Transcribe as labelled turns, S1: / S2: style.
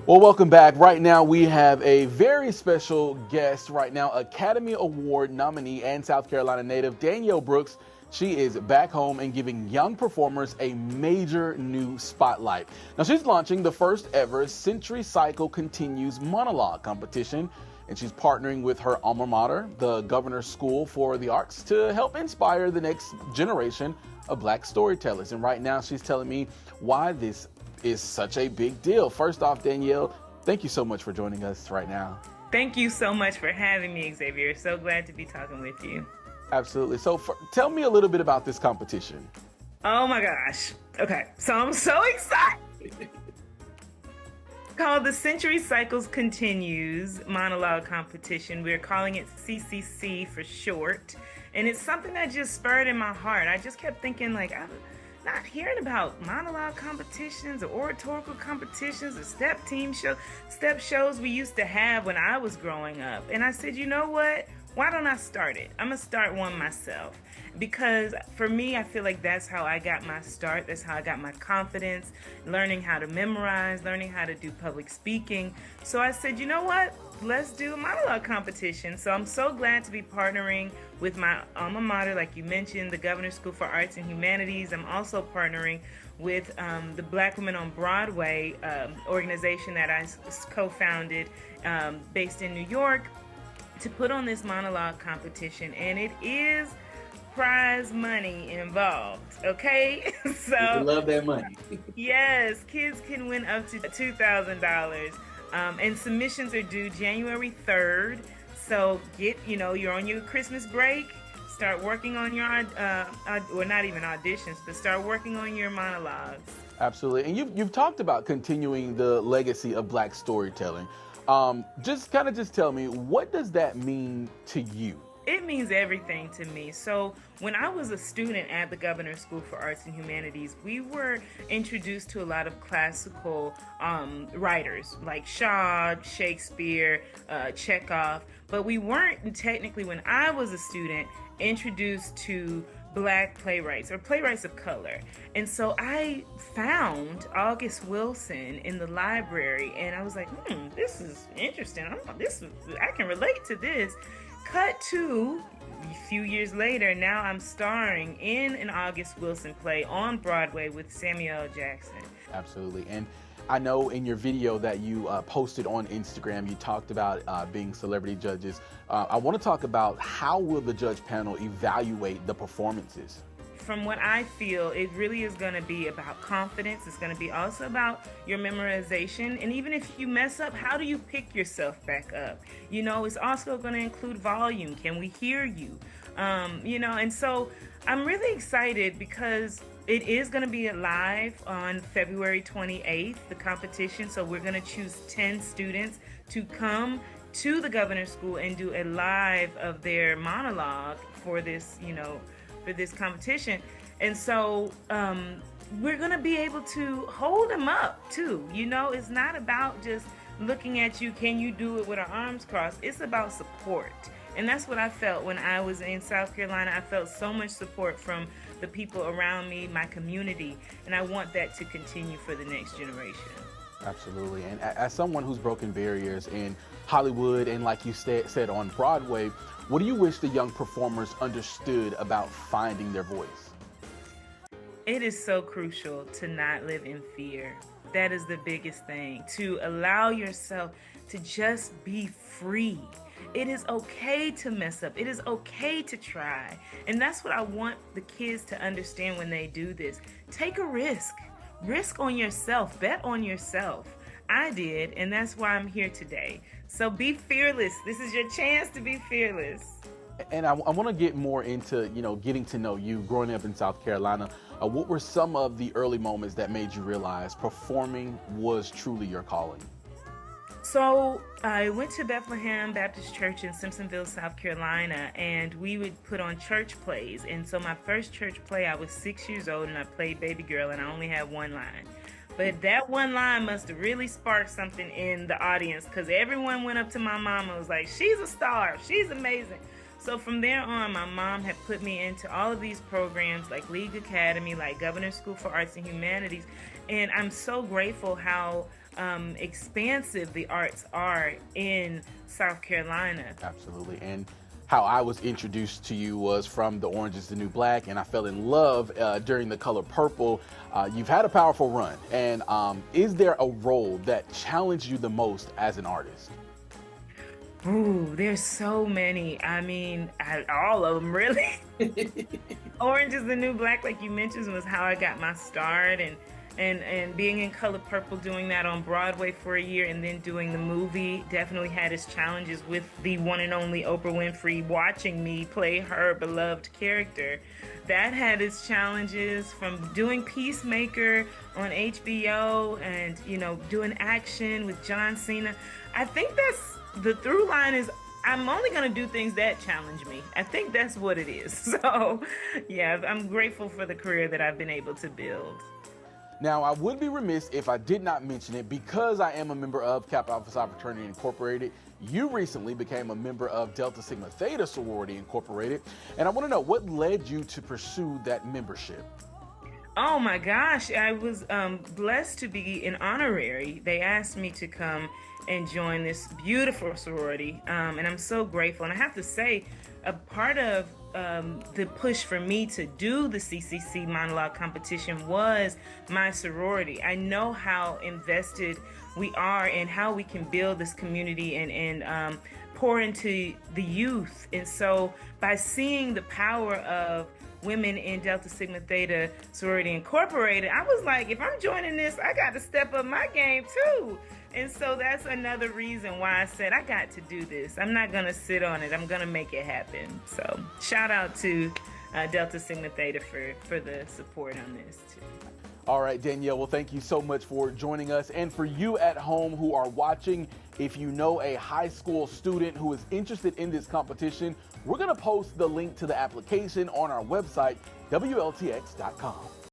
S1: Well, welcome back. Right now, we have a very special guest right now, Academy Award nominee and South Carolina native, Danielle Brooks. She is back home and giving young performers a major new spotlight. Now, she's launching the first ever Century Cycle Continues Monologue competition, and she's partnering with her alma mater, the Governor's School for the Arts, to help inspire the next generation of Black storytellers. And right now, she's telling me why this is such a big deal. First off, Danielle, thank you so much for joining us right now.
S2: Thank you so much for having me, Xavier. So glad to be talking with you.
S1: Absolutely. So tell me a little bit about this competition.
S2: Oh my gosh. Okay, so I'm so excited. Called the Century Cycles Continues Monologue Competition. We're calling it CCC for short. And it's something that just spurred in my heart. I just kept thinking, like, I'm not hearing about monologue competitions or oratorical competitions or step shows we used to have when I was growing up. And I said, you know what? Why don't I start it? I'm gonna start one myself. Because for me, I feel like that's how I got my start. That's how I got my confidence, learning how to memorize, learning how to do public speaking. So I said, you know what? Let's do a monologue competition. So I'm so glad to be partnering with my alma mater, like you mentioned, the Governor's School for Arts and Humanities. I'm also partnering with the Black Women on Broadway organization that I co-founded based in New York to put on this monologue competition. And it is prize money involved, okay? So
S1: I love that money.
S2: Yes, kids can win up to $2,000. And submissions are due January 3rd. So you're on your Christmas break, start working on your, or not even auditions, but start working on your monologues.
S1: Absolutely. And you've talked about continuing the legacy of Black storytelling. Just tell me, what does that mean to you?
S2: It means everything to me. So when I was a student at the Governor's School for Arts and Humanities, we were introduced to a lot of classical writers like Shaw, Shakespeare, Chekhov, but we weren't technically, when I was a student, introduced to Black playwrights or playwrights of color. And so I found August Wilson in the library and I was like, this is interesting. I can relate to this. Cut to a few years later, now I'm starring in an August Wilson play on Broadway with Samuel L. Jackson.
S1: Absolutely. And I know in your video that you posted on Instagram, you talked about being celebrity judges. I want to talk about how will the judge panel evaluate the performances?
S2: From what I feel, it really is going to be about confidence. It's going to be also about your memorization. And even if you mess up, how do you pick yourself back up? It's also going to include volume. Can we hear you? And so I'm really excited because it is going to be live on February 28th, the competition. So we're going to choose 10 students to come to the Governor's School and do a live of their monologue for this, for this competition. And so we're going to be able to hold them up too. It's not about just looking at you, can you do it with our arms crossed? It's about support. And that's what I felt when I was in South Carolina. I felt so much support from the people around me, my community, and I want that to continue for the next generation.
S1: Absolutely. And as someone who's broken barriers in Hollywood and, like you said, on Broadway, what do you wish the young performers understood about finding their voice?
S2: It is so crucial to not live in fear. That is the biggest thing, to allow yourself to just be free. It is okay to mess up. It is okay to try. And that's what I want the kids to understand when they do this. Take a risk. Risk on yourself. Bet on yourself. I did, and that's why I'm here today. So be fearless. This is your chance to be fearless.
S1: And I want to get more into, getting to know you growing up in South Carolina. What were some of the early moments that made you realize performing was truly your calling?
S2: So I went to Bethlehem Baptist Church in Simpsonville, South Carolina, and we would put on church plays. And so my first church play, I was 6 years old, and I played Baby Girl, and I only had one line. But that one line must have really sparked something in the audience because everyone went up to my mama and was like, she's a star, she's amazing. So from there on, my mom had put me into all of these programs like League Academy, like Governor's School for Arts and Humanities. And I'm so grateful how expansive the arts are in South Carolina.
S1: Absolutely. And how I was introduced to you was from The Orange is the New Black, and I fell in love during The Color Purple. You've had a powerful run, and is there a role that challenged you the most as an artist?
S2: Ooh, there's so many. I mean, all of them, really. Orange is the New Black, like you mentioned, was how I got my start, and being in Color Purple, doing that on Broadway for a year, and then doing the movie definitely had its challenges with the one and only Oprah Winfrey watching me play her beloved character. That had its challenges, from doing Peacemaker on HBO and, you know, doing action with John Cena. I think that's the through line is I'm only going to do things that challenge me. I think that's what it is. So, yeah, I'm grateful for the career that I've been able to build.
S1: Now, I would be remiss if I did not mention it, because I am a member of Kappa Alpha Psi Fraternity Incorporated. You recently became a member of Delta Sigma Theta Sorority Incorporated, and I want to know what led you to pursue that membership.
S2: Oh my gosh, I was blessed to be an honorary. They asked me to come and join this beautiful sorority, and I'm so grateful. And I have to say, a part of the push for me to do the CCC monologue competition was my sorority. I know how invested we are in how we can build this community and pour into the youth. And so by seeing the power of women in Delta Sigma Theta Sorority Incorporated, I was like, if I'm joining this, I got to step up my game too. And so that's another reason why I said I got to do this. I'm not going to sit on it. I'm going to make it happen. So shout out to Delta Sigma Theta for the support on this too.
S1: All right, Danielle, well, thank you so much for joining us. And for you at home who are watching, if you know a high school student who is interested in this competition, we're going to post the link to the application on our website, WLTX.com.